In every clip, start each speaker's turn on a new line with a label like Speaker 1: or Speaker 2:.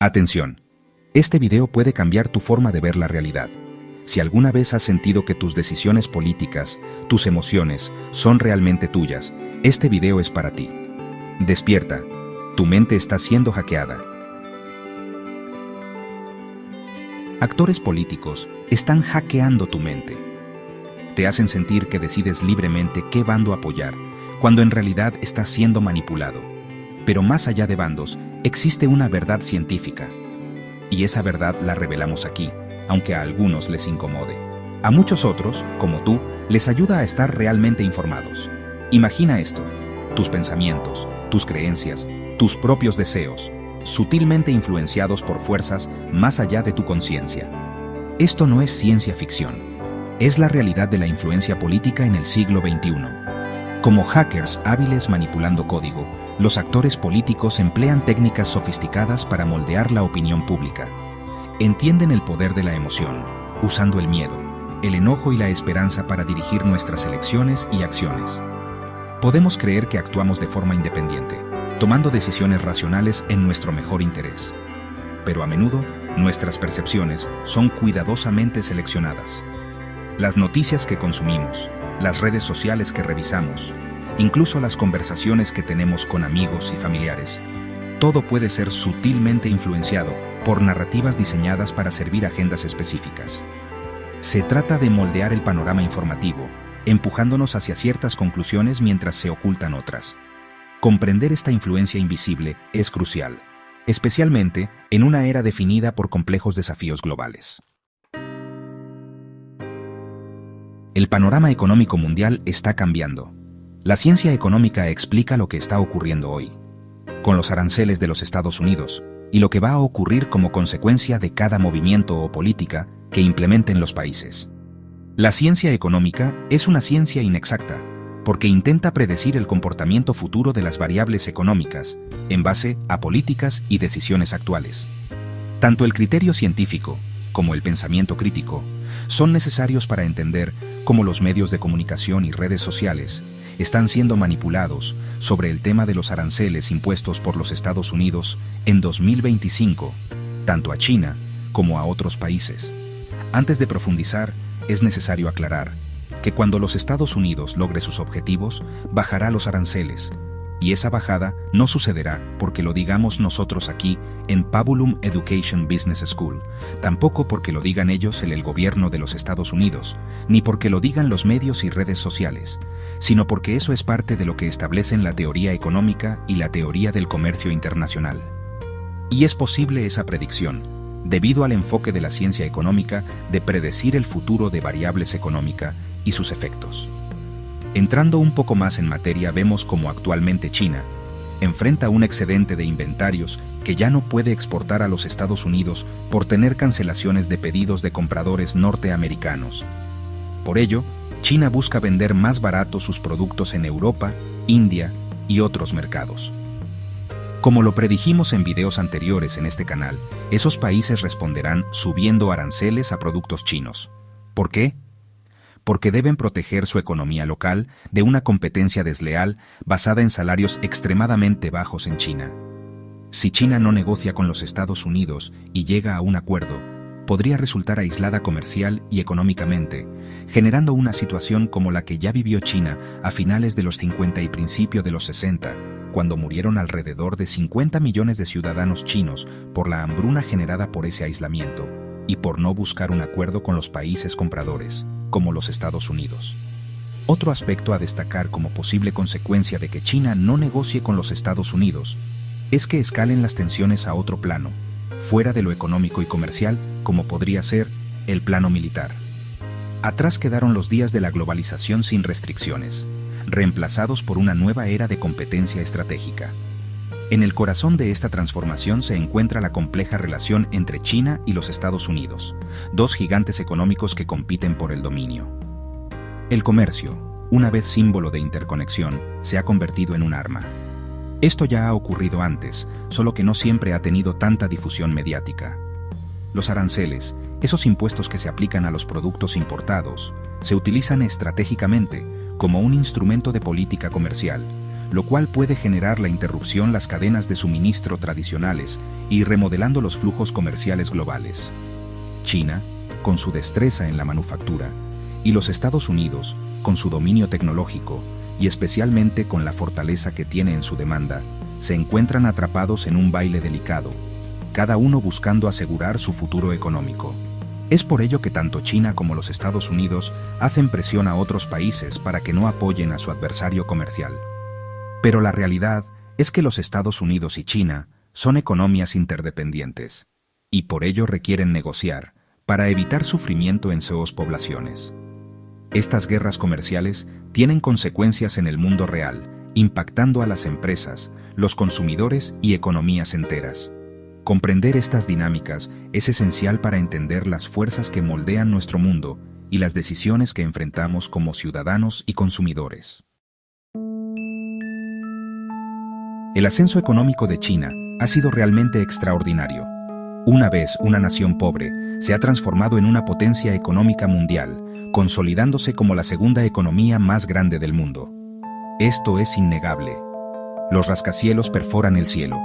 Speaker 1: Atención. Este video puede cambiar tu forma de ver la realidad. Si alguna vez has sentido que tus decisiones políticas, tus emociones, son realmente tuyas, este video es para ti. Despierta. Tu mente está siendo hackeada. Actores políticos están hackeando tu mente. Te hacen sentir que decides libremente qué bando apoyar, cuando en realidad estás siendo manipulado. Pero más allá de bandos, existe una verdad científica. Y esa verdad la revelamos aquí, aunque a algunos les incomode. A muchos otros, como tú, les ayuda a estar realmente informados. Imagina esto: tus pensamientos, tus creencias, tus propios deseos, sutilmente influenciados por fuerzas más allá de tu conciencia. Esto no es ciencia ficción. Es la realidad de la influencia política en el siglo XXI. Como hackers hábiles manipulando código, los actores políticos emplean técnicas sofisticadas para moldear la opinión pública. Entienden el poder de la emoción, usando el miedo, el enojo y la esperanza para dirigir nuestras elecciones y acciones. Podemos creer que actuamos de forma independiente, tomando decisiones racionales en nuestro mejor interés. Pero a menudo, nuestras percepciones son cuidadosamente seleccionadas. Las noticias que consumimos, las redes sociales que revisamos, incluso las conversaciones que tenemos con amigos y familiares, todo puede ser sutilmente influenciado por narrativas diseñadas para servir agendas específicas. Se trata de moldear el panorama informativo, empujándonos hacia ciertas conclusiones mientras se ocultan otras. Comprender esta influencia invisible es crucial, especialmente en una era definida por complejos desafíos globales. El panorama económico mundial está cambiando. La ciencia económica explica lo que está ocurriendo hoy, con los aranceles de los Estados Unidos, y lo que va a ocurrir como consecuencia de cada movimiento o política que implementen los países. La ciencia económica es una ciencia inexacta, porque intenta predecir el comportamiento futuro de las variables económicas en base a políticas y decisiones actuales. Tanto el criterio científico como el pensamiento crítico son necesarios para entender cómo los medios de comunicación y redes sociales están siendo manipulados sobre el tema de los aranceles impuestos por los Estados Unidos en 2025, tanto a China como a otros países. Antes de profundizar, es necesario aclarar que cuando los Estados Unidos logre sus objetivos, bajará los aranceles, y esa bajada no sucederá porque lo digamos nosotros aquí en Pabulum Education Business School, tampoco porque lo digan ellos en el gobierno de los Estados Unidos, ni porque lo digan los medios y redes sociales, sino porque eso es parte de lo que establecen la teoría económica y la teoría del comercio internacional. Y es posible esa predicción, debido al enfoque de la ciencia económica de predecir el futuro de variables económicas y sus efectos. Entrando un poco más en materia, vemos cómo actualmente China enfrenta un excedente de inventarios que ya no puede exportar a los Estados Unidos por tener cancelaciones de pedidos de compradores norteamericanos. Por ello, China busca vender más barato sus productos en Europa, India y otros mercados. Como lo predijimos en videos anteriores en este canal, esos países responderán subiendo aranceles a productos chinos. ¿Por qué? Porque deben proteger su economía local de una competencia desleal basada en salarios extremadamente bajos en China. Si China no negocia con los Estados Unidos y llega a un acuerdo, podría resultar aislada comercial y económicamente, generando una situación como la que ya vivió China a finales de los 50 y principio de los 60, cuando murieron alrededor de 50 millones de ciudadanos chinos por la hambruna generada por ese aislamiento y por no buscar un acuerdo con los países compradores, como los Estados Unidos. Otro aspecto a destacar como posible consecuencia de que China no negocie con los Estados Unidos es que escalen las tensiones a otro plano, fuera de lo económico y comercial, como podría ser el plano militar. Atrás quedaron los días de la globalización sin restricciones, reemplazados por una nueva era de competencia estratégica. En el corazón de esta transformación se encuentra la compleja relación entre China y los Estados Unidos, dos gigantes económicos que compiten por el dominio. El comercio, una vez símbolo de interconexión, se ha convertido en un arma. Esto ya ha ocurrido antes, solo que no siempre ha tenido tanta difusión mediática. Los aranceles, esos impuestos que se aplican a los productos importados, se utilizan estratégicamente como un instrumento de política comercial, lo cual puede generar la interrupción las cadenas de suministro tradicionales y remodelando los flujos comerciales globales. China, con su destreza en la manufactura, y los Estados Unidos, con su dominio tecnológico, y especialmente con la fortaleza que tiene en su demanda, se encuentran atrapados en un baile delicado, cada uno buscando asegurar su futuro económico. Es por ello que tanto China como los Estados Unidos hacen presión a otros países para que no apoyen a su adversario comercial. Pero la realidad es que los Estados Unidos y China son economías interdependientes, y por ello requieren negociar para evitar sufrimiento en sus poblaciones. Estas guerras comerciales tienen consecuencias en el mundo real, impactando a las empresas, los consumidores y economías enteras. Comprender estas dinámicas es esencial para entender las fuerzas que moldean nuestro mundo y las decisiones que enfrentamos como ciudadanos y consumidores. El ascenso económico de China ha sido realmente extraordinario. Una vez una nación pobre, se ha transformado en una potencia económica mundial, consolidándose como la segunda economía más grande del mundo. Esto es innegable. Los rascacielos perforan el cielo,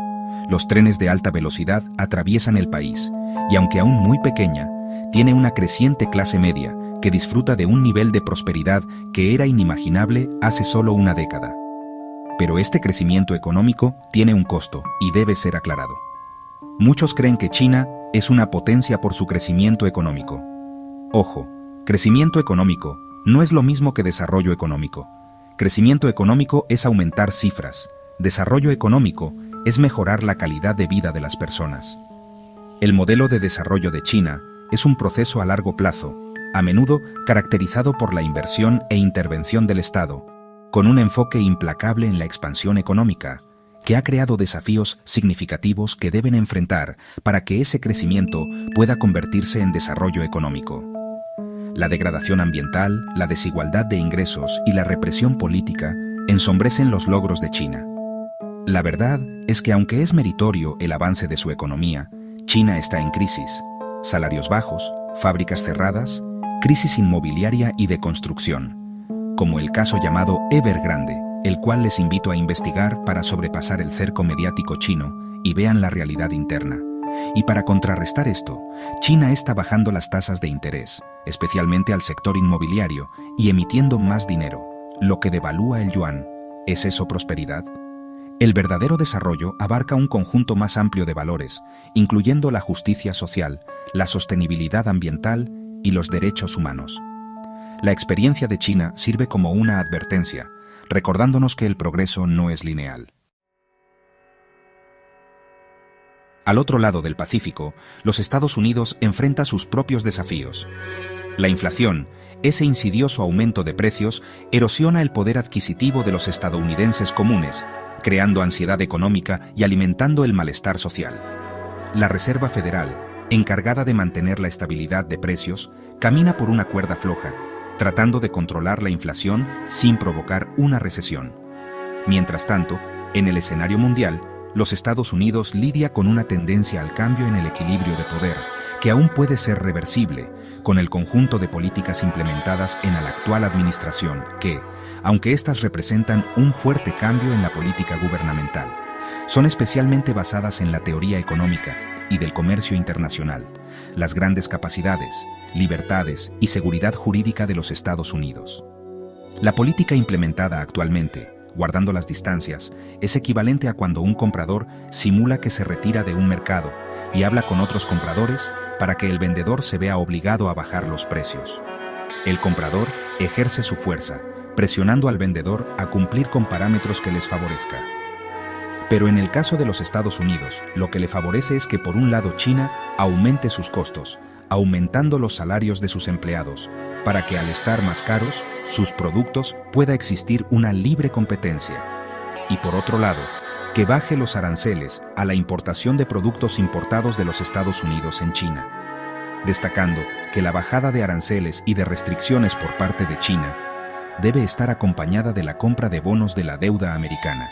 Speaker 1: los trenes de alta velocidad atraviesan el país, y aunque aún muy pequeña, tiene una creciente clase media que disfruta de un nivel de prosperidad que era inimaginable hace solo una década. Pero este crecimiento económico tiene un costo y debe ser aclarado. Muchos creen que China es una potencia por su crecimiento económico. Ojo, crecimiento económico no es lo mismo que desarrollo económico. Crecimiento económico es aumentar cifras. Desarrollo económico es mejorar la calidad de vida de las personas. El modelo de desarrollo de China es un proceso a largo plazo, a menudo caracterizado por la inversión e intervención del Estado, con un enfoque implacable en la expansión económica, que ha creado desafíos significativos que deben enfrentar para que ese crecimiento pueda convertirse en desarrollo económico. La degradación ambiental, la desigualdad de ingresos y la represión política ensombrecen los logros de China. La verdad es que aunque es meritorio el avance de su economía, China está en crisis. Salarios bajos, fábricas cerradas, crisis inmobiliaria y de construcción, como el caso llamado Evergrande, el cual les invito a investigar para sobrepasar el cerco mediático chino y vean la realidad interna. Y para contrarrestar esto, China está bajando las tasas de interés, especialmente al sector inmobiliario, y emitiendo más dinero, lo que devalúa el yuan. ¿Es eso prosperidad? El verdadero desarrollo abarca un conjunto más amplio de valores, incluyendo la justicia social, la sostenibilidad ambiental y los derechos humanos. La experiencia de China sirve como una advertencia, recordándonos que el progreso no es lineal. Al otro lado del Pacífico, los Estados Unidos enfrentan sus propios desafíos. La inflación, ese insidioso aumento de precios, erosiona el poder adquisitivo de los estadounidenses comunes, creando ansiedad económica y alimentando el malestar social. La Reserva Federal, encargada de mantener la estabilidad de precios, camina por una cuerda floja, tratando de controlar la inflación sin provocar una recesión. Mientras tanto, en el escenario mundial, los Estados Unidos lidia con una tendencia al cambio en el equilibrio de poder, que aún puede ser reversible, con el conjunto de políticas implementadas en la actual administración que, aunque éstas representan un fuerte cambio en la política gubernamental, son especialmente basadas en la teoría económica y del comercio internacional, las grandes capacidades, libertades y seguridad jurídica de los Estados Unidos. La política implementada actualmente, guardando las distancias, es equivalente a cuando un comprador simula que se retira de un mercado y habla con otros compradores para que el vendedor se vea obligado a bajar los precios. El comprador ejerce su fuerza, presionando al vendedor a cumplir con parámetros que les favorezca. Pero en el caso de los Estados Unidos, lo que le favorece es que por un lado China aumente sus costos, aumentando los salarios de sus empleados, para que al estar más caros, sus productos pueda existir una libre competencia. Y por otro lado, que baje los aranceles a la importación de productos importados de los Estados Unidos en China, destacando que la bajada de aranceles y de restricciones por parte de China debe estar acompañada de la compra de bonos de la deuda americana.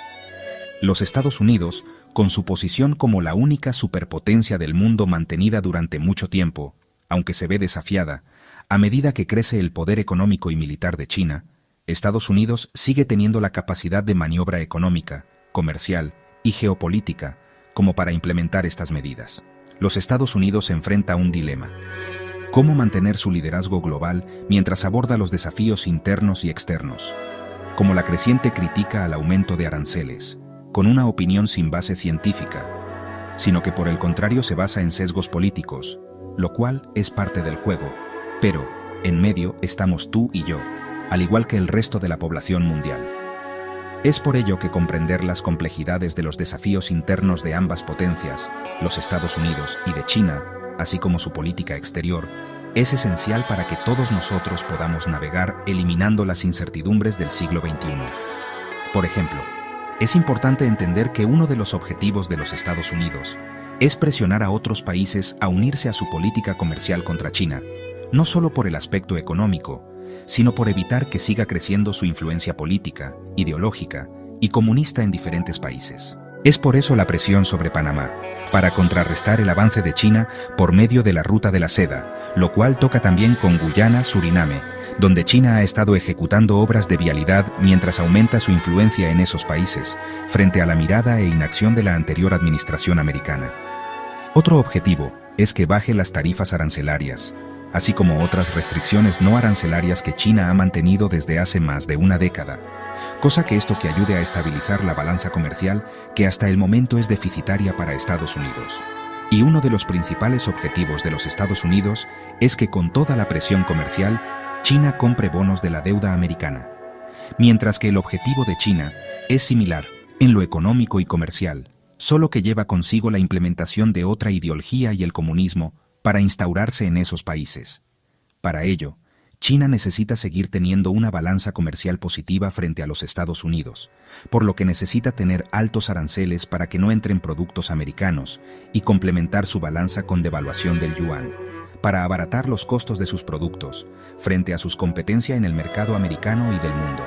Speaker 1: Los Estados Unidos, con su posición como la única superpotencia del mundo mantenida durante mucho tiempo, aunque se ve desafiada, a medida que crece el poder económico y militar de China, Estados Unidos sigue teniendo la capacidad de maniobra económica, comercial y geopolítica como para implementar estas medidas. Los Estados Unidos enfrenta un dilema: ¿cómo mantener su liderazgo global mientras aborda los desafíos internos y externos, como la creciente crítica al aumento de aranceles, con una opinión sin base científica, sino que por el contrario se basa en sesgos políticos, lo cual es parte del juego, pero en medio estamos tú y yo, al igual que el resto de la población mundial. Es por ello que comprender las complejidades de los desafíos internos de ambas potencias, los Estados Unidos y de China, así como su política exterior, es esencial para que todos nosotros podamos navegar eliminando las incertidumbres del siglo XXI. Por ejemplo, es importante entender que uno de los objetivos de los Estados Unidos es presionar a otros países a unirse a su política comercial contra China, no solo por el aspecto económico, sino por evitar que siga creciendo su influencia política, ideológica y comunista en diferentes países. Es por eso la presión sobre Panamá, para contrarrestar el avance de China por medio de la Ruta de la Seda, lo cual toca también con Guyana, Suriname, donde China ha estado ejecutando obras de vialidad mientras aumenta su influencia en esos países, frente a la mirada e inacción de la anterior administración americana. Otro objetivo es que baje las tarifas arancelarias, así como otras restricciones no arancelarias que China ha mantenido desde hace más de una década, cosa que ayude a estabilizar la balanza comercial que hasta el momento es deficitaria para Estados Unidos. Y uno de los principales objetivos de los Estados Unidos es que con toda la presión comercial, China compre bonos de la deuda americana, mientras que el objetivo de China es similar en lo económico y comercial, solo que lleva consigo la implementación de otra ideología y el comunismo para instaurarse en esos países. Para ello, China necesita seguir teniendo una balanza comercial positiva frente a los Estados Unidos, por lo que necesita tener altos aranceles para que no entren productos americanos y complementar su balanza con devaluación del yuan, para abaratar los costos de sus productos frente a su competencia en el mercado americano y del mundo.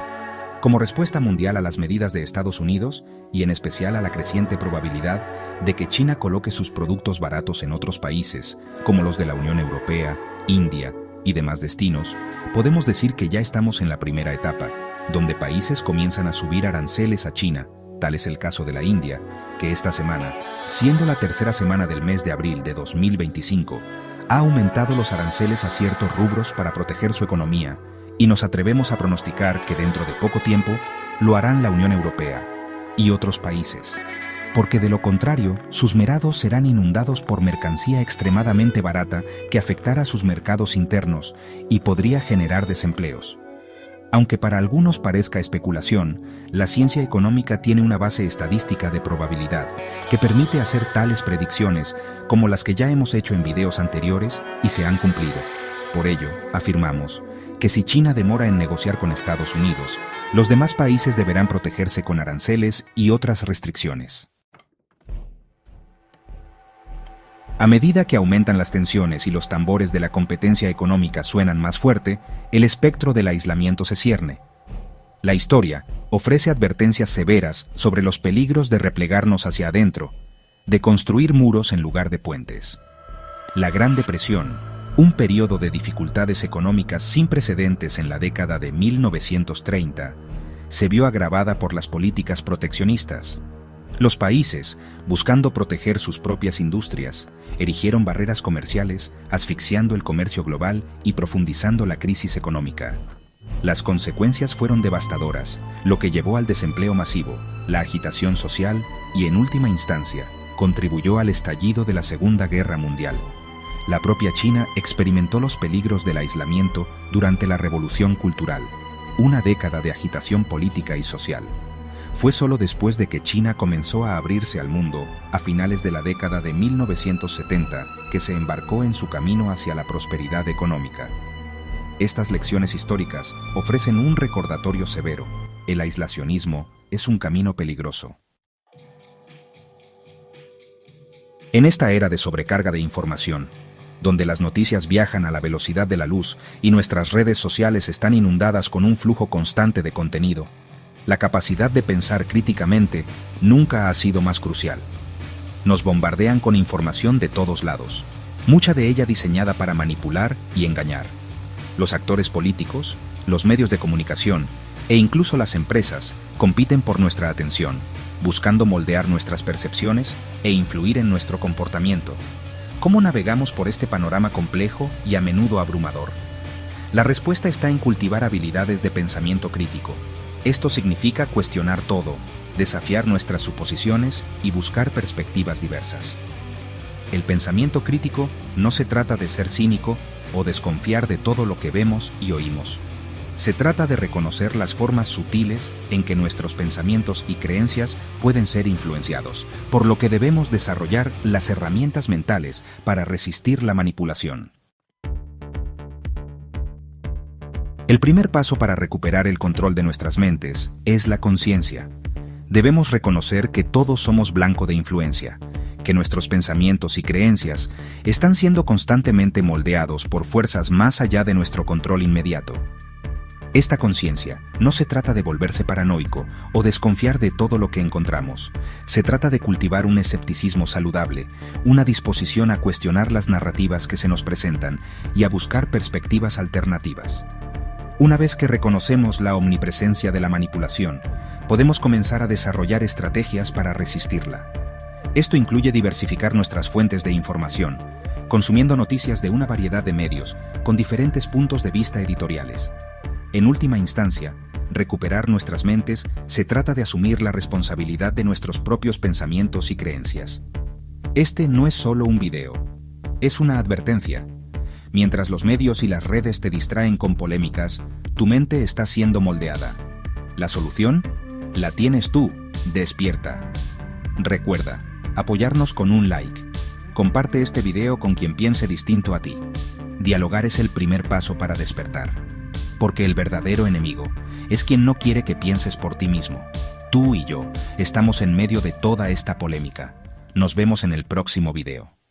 Speaker 1: Como respuesta mundial a las medidas de Estados Unidos, y en especial a la creciente probabilidad de que China coloque sus productos baratos en otros países, como los de la Unión Europea, India y demás destinos, podemos decir que ya estamos en la primera etapa, donde países comienzan a subir aranceles a China. Tal es el caso de la India, que esta semana, siendo la tercera semana del mes de abril de 2025, ha aumentado los aranceles a ciertos rubros para proteger su economía, y nos atrevemos a pronosticar que dentro de poco tiempo lo harán la Unión Europea y otros países, porque de lo contrario sus mercados serán inundados por mercancía extremadamente barata que afectará a sus mercados internos y podría generar desempleos. Aunque para algunos parezca especulación, la ciencia económica tiene una base estadística de probabilidad que permite hacer tales predicciones como las que ya hemos hecho en videos anteriores y se han cumplido. Por ello, afirmamos que si China demora en negociar con Estados Unidos, los demás países deberán protegerse con aranceles y otras restricciones. A medida que aumentan las tensiones y los tambores de la competencia económica suenan más fuerte, el espectro del aislamiento se cierne. La historia ofrece advertencias severas sobre los peligros de replegarnos hacia adentro, de construir muros en lugar de puentes. La Gran Depresión, un periodo de dificultades económicas sin precedentes en la década de 1930, se vio agravada por las políticas proteccionistas. Los países, buscando proteger sus propias industrias, erigieron barreras comerciales, asfixiando el comercio global y profundizando la crisis económica. Las consecuencias fueron devastadoras, lo que llevó al desempleo masivo, la agitación social y, en última instancia, contribuyó al estallido de la Segunda Guerra Mundial. La propia China experimentó los peligros del aislamiento durante la Revolución Cultural, una década de agitación política y social. Fue solo después de que China comenzó a abrirse al mundo, a finales de la década de 1970, que se embarcó en su camino hacia la prosperidad económica. Estas lecciones históricas ofrecen un recordatorio severo: el aislacionismo es un camino peligroso. En esta era de sobrecarga de información, donde las noticias viajan a la velocidad de la luz y nuestras redes sociales están inundadas con un flujo constante de contenido, la capacidad de pensar críticamente nunca ha sido más crucial. Nos bombardean con información de todos lados, mucha de ella diseñada para manipular y engañar. Los actores políticos, los medios de comunicación E incluso las empresas compiten por nuestra atención, buscando moldear nuestras percepciones e influir en nuestro comportamiento. ¿Cómo navegamos por este panorama complejo y a menudo abrumador? La respuesta está en cultivar habilidades de pensamiento crítico. Esto significa cuestionar todo, desafiar nuestras suposiciones y buscar perspectivas diversas. El pensamiento crítico no se trata de ser cínico o desconfiar de todo lo que vemos y oímos. Se trata de reconocer las formas sutiles en que nuestros pensamientos y creencias pueden ser influenciados, por lo que debemos desarrollar las herramientas mentales para resistir la manipulación. El primer paso para recuperar el control de nuestras mentes es la conciencia. Debemos reconocer que todos somos blanco de influencia, que nuestros pensamientos y creencias están siendo constantemente moldeados por fuerzas más allá de nuestro control inmediato. Esta conciencia no se trata de volverse paranoico o desconfiar de todo lo que encontramos. Se trata de cultivar un escepticismo saludable, una disposición a cuestionar las narrativas que se nos presentan y a buscar perspectivas alternativas. Una vez que reconocemos la omnipresencia de la manipulación, podemos comenzar a desarrollar estrategias para resistirla. Esto incluye diversificar nuestras fuentes de información, consumiendo noticias de una variedad de medios, con diferentes puntos de vista editoriales. En última instancia, recuperar nuestras mentes se trata de asumir la responsabilidad de nuestros propios pensamientos y creencias. Este no es solo un video, es una advertencia. Mientras los medios y las redes te distraen con polémicas, tu mente está siendo moldeada. La solución la tienes tú, despierta. Recuerda, apoyarnos con un like. Comparte este video con quien piense distinto a ti. Dialogar es el primer paso para despertar. Porque el verdadero enemigo es quien no quiere que pienses por ti mismo. Tú y yo estamos en medio de toda esta polémica. Nos vemos en el próximo video.